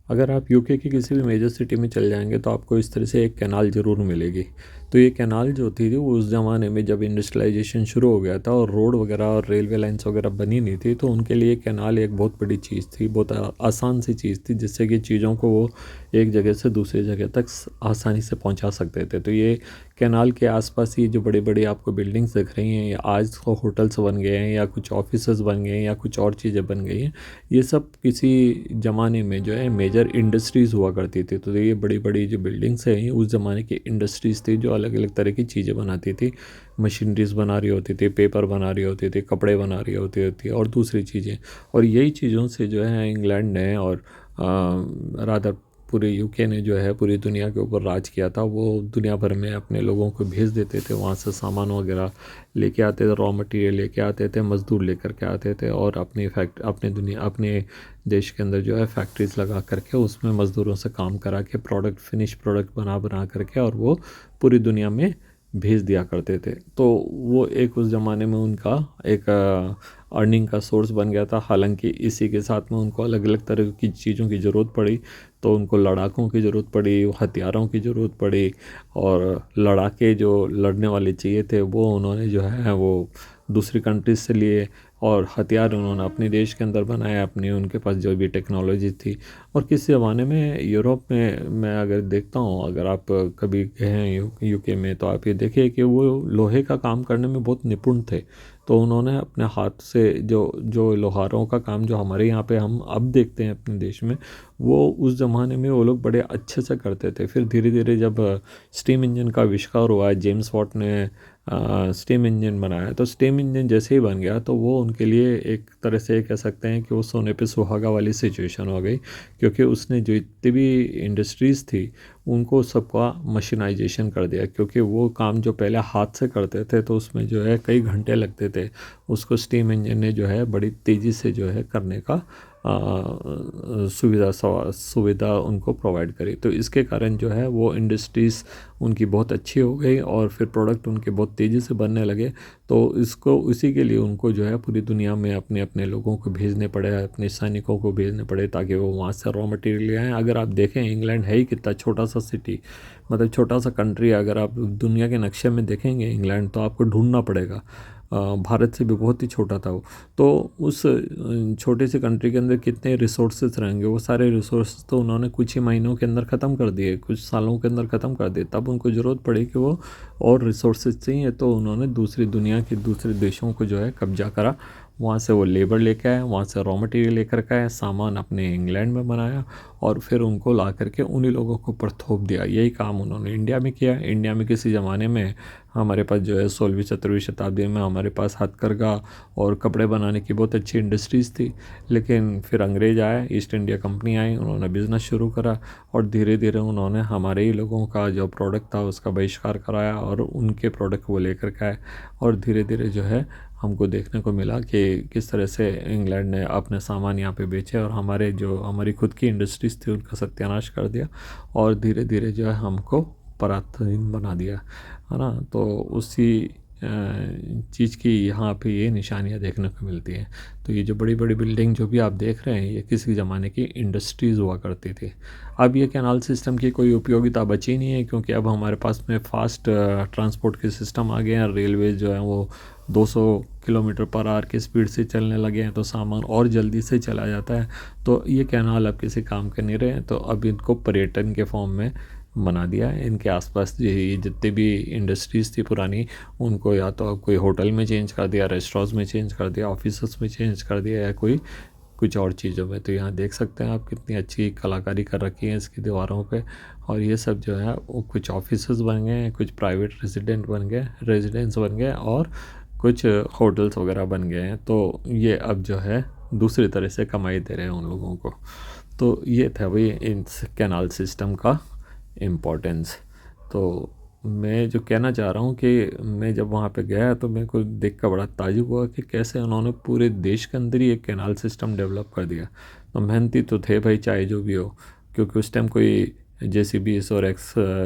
अगर आप यूके की किसी भी मेजर सिटी में चल जाएंगे तो आपको इस तरह से एक कैनाल ज़रूर मिलेगी। तो ये कैनाल जो थी वो उस ज़माने में जब इंडस्ट्रियलाइजेशन शुरू हो गया था और रोड वगैरह और रेलवे लाइंस वगैरह बनी नहीं थी, तो उनके लिए कैनाल एक बहुत बड़ी चीज़ थी, बहुत आसान सी चीज़ थी, जिससे कि चीज़ों को वो एक जगह से दूसरी जगह तक आसानी से पहुंचा सकते थे। तो ये कैनाल के आसपास ये जो बड़ी बड़ी आपको बिल्डिंग्स दिख रही हैं, या आज तो होटल्स बन गए हैं या कुछ ऑफिसेज बन गए हैं या कुछ और चीज़ें बन गई हैं, ये सब किसी ज़माने में जो है मेजर इंडस्ट्रीज़ हुआ करती थी। तो ये बड़ी बड़ी जो बिल्डिंग्स हैं ये उस ज़माने की इंडस्ट्रीज़ थी जो अलग अलग तरह की चीज़ें बनाती थी। मशीनरीज बना रही होती थी, पेपर बना रही होती थी, कपड़े बना रही होती थी और दूसरी चीज़ें। और यही चीज़ों से जो है इंग्लैंड ने और रादर पूरे यूके ने जो है पूरी दुनिया के ऊपर राज किया था। वो दुनिया भर में अपने लोगों को भेज देते थे, वहाँ से सामान वगैरह लेके आते थे, रॉ मटेरियल लेके आते थे, मज़दूर लेकर के आते थे और अपने देश के अंदर जो है फैक्ट्रीज लगा करके उसमें मज़दूरों से काम करा के फिनिश प्रोडक्ट बना बना करके और वो पूरी दुनिया में भेज दिया करते थे। तो वो एक उस ज़माने में उनका एक अर्निंग का सोर्स बन गया था। हालांकि इसी के साथ में उनको अलग अलग तरह की चीज़ों की ज़रूरत पड़ी। तो उनको लड़ाकों की ज़रूरत पड़ी, हथियारों की ज़रूरत पड़ी, और लड़ाके जो लड़ने वाले चाहिए थे वो उन्होंने जो है वो दूसरी कंट्रीज से लिए, और हथियार उन्होंने अपने देश के अंदर बनाए, अपनी उनके पास जो भी टेक्नोलॉजी थी। और किसी ज़माने में यूरोप में मैं अगर देखता हूँ, अगर आप कभी गए हैं यूके में, तो आप ये देखिए कि वो लोहे का काम करने में बहुत निपुण थे। तो उन्होंने अपने हाथ से जो जो लोहारों का काम जो हमारे यहाँ पे हम अब देखते हैं अपने देश में, वो उस ज़माने में वो लोग बड़े अच्छे से करते थे। फिर धीरे धीरे जब स्टीम इंजन का आविष्कार हुआ, जेम्स वॉट ने स्टीम इंजन बनाया, तो स्टीम इंजन जैसे ही बन गया तो वो उनके लिए एक तरह से कह सकते हैं कि वो सोने पे सुहागा वाली सिचुएशन हो गई। क्योंकि उसने जो इतनी भी इंडस्ट्रीज़ थी उनको सबका मशीनाइजेशन कर दिया। क्योंकि वो काम जो पहले हाथ से करते थे तो उसमें जो है कई घंटे लगते थे, उसको स्टीम इंजन ने जो है बड़ी तेज़ी से जो है करने का सुविधा उनको प्रोवाइड करी। तो इसके कारण जो है वो इंडस्ट्रीज़ उनकी बहुत अच्छी हो गई और फिर प्रोडक्ट उनके बहुत तेज़ी से बनने लगे। तो इसको उसी के लिए उनको जो है पूरी दुनिया में अपने अपने लोगों को भेजने पड़े, अपने सैनिकों को भेजने पड़े, ताकि वो वहाँ से रॉ मटेरियल ले आएँ। अगर आप देखें, इंग्लैंड है ही कितना छोटा सा सिटी, मतलब छोटा सा कंट्री। अगर आप दुनिया के नक्शे में देखेंगे इंग्लैंड, तो आपको ढूंढना पड़ेगा। भारत से भी बहुत ही छोटा था वो। तो उस छोटे से कंट्री के अंदर कितने रिसोर्सेज रहेंगे, वो सारे रिसोर्सेज तो उन्होंने कुछ ही महीनों के अंदर ख़त्म कर दिए, कुछ सालों के अंदर ख़त्म कर दिए। तब उनको ज़रूरत पड़ी कि वो और रिसोर्सेज चाहिए, तो उन्होंने दूसरी दुनिया के दूसरे देशों को जो है कब्जा करा। वहाँ से वो लेबर लेके आए, वहाँ से रॉ मटेरियल लेकर के आए, सामान अपने इंग्लैंड में बनाया और फिर उनको ला करके उन्हीं लोगों को ऊपर थोप दिया। यही काम उन्होंने इंडिया में किया। इंडिया में किसी ज़माने में हमारे पास जो है 16वीं 17वीं शताब्दी में हमारे पास हथकरघा और कपड़े बनाने की बहुत अच्छी इंडस्ट्रीज़ थी। लेकिन फिर अंग्रेज़ आए, ईस्ट इंडिया कंपनी आई, उन्होंने बिज़नेस शुरू करा और धीरे धीरे उन्होंने हमारे ही लोगों का जो प्रोडक्ट था उसका बहिष्कार कराया और उनके प्रोडक्ट वो लेकर के आए। और धीरे धीरे जो है हमको देखने को मिला कि किस तरह से इंग्लैंड ने अपने सामान यहाँ पे बेचे और हमारी खुद की इंडस्ट्रीज़ थी उनका सत्यानाश कर दिया, और धीरे धीरे जो है हमको पराधीन बना दिया, है ना। तो उसी चीज़ की यहाँ पे ये निशानियाँ देखने को मिलती हैं। तो ये जो बड़ी बड़ी बिल्डिंग जो भी आप देख रहे हैं, ये किसी ज़माने की इंडस्ट्रीज़ हुआ करती थी। अब ये कैनाल सिस्टम की कोई उपयोगिता बची नहीं है, क्योंकि अब हमारे पास में फ़ास्ट ट्रांसपोर्ट के सिस्टम आ गए हैं। रेलवे जो है वो 200 किलोमीटर पर आवर की स्पीड से चलने लगे हैं, तो सामान और जल्दी से चला जाता है। तो ये कैनाल अब किसी काम के नहीं रहे हैं, तो अब इनको पर्यटन के फॉर्म में बना दिया है। इनके आसपास ये जितने भी इंडस्ट्रीज़ थी पुरानी, उनको या तो अब कोई होटल में चेंज कर दिया, रेस्टोरेंट्स में चेंज कर दिया, ऑफिस में चेंज कर दिया, या कोई कुछ और चीज़ों में। तो यहाँ देख सकते हैं आप कितनी अच्छी कलाकारी कर रखी है इसकी दीवारों पे। और ये सब जो है वो कुछ ऑफिसेज बन गए हैं, कुछ प्राइवेट रेजिडेंस बन गए, और कुछ होटल्स वगैरह बन गए हैं। तो ये अब जो है दूसरी तरह से कमाई दे रहे हैं उन लोगों को। तो ये था भाई इन कैनाल सिस्टम का इम्पोर्टेंस। तो मैं जो कहना चाह रहा हूँ कि मैं जब वहाँ पे गया तो मेरे को देख कर बड़ा ताज्जुब हुआ कि कैसे उन्होंने पूरे देश के अंदर ही एक कैनाल सिस्टम डेवलप कर दिया। तो मेहनती तो थे भाई, चाहे जो भी हो, क्योंकि उस टाइम कोई JCBs और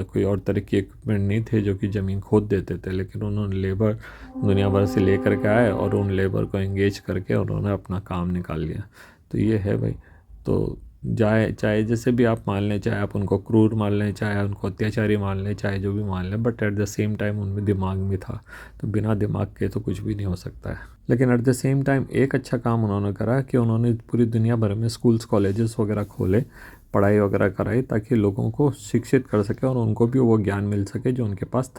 कोई और तरह की इक्विपमेंट नहीं थे जो कि ज़मीन खोद देते थे। लेकिन उन्होंने लेबर दुनिया भर से ले कर के आए और उन लेबर को एंगेज करके उन्होंने अपना काम निकाल लिया। तो ये है भाई। तो चाहे चाहे जैसे भी आप मान लें, चाहे आप उनको क्रूर मान लें, चाहे उनको अत्याचारी मान लें, चाहे जो भी मान लें, but at the same time उनमें दिमाग भी था। तो बिना दिमाग के तो कुछ भी नहीं हो सकता है। लेकिन एट द सेम टाइम एक अच्छा काम उन्होंने करा कि उन्होंने पूरी दुनिया भर में स्कूल्स कॉलेजेस वगैरह खोले, पढ़ाई वगैरह कराई, ताकि लोगों को शिक्षित कर सके और उनको भी वो ज्ञान मिल सके जो उनके पास था।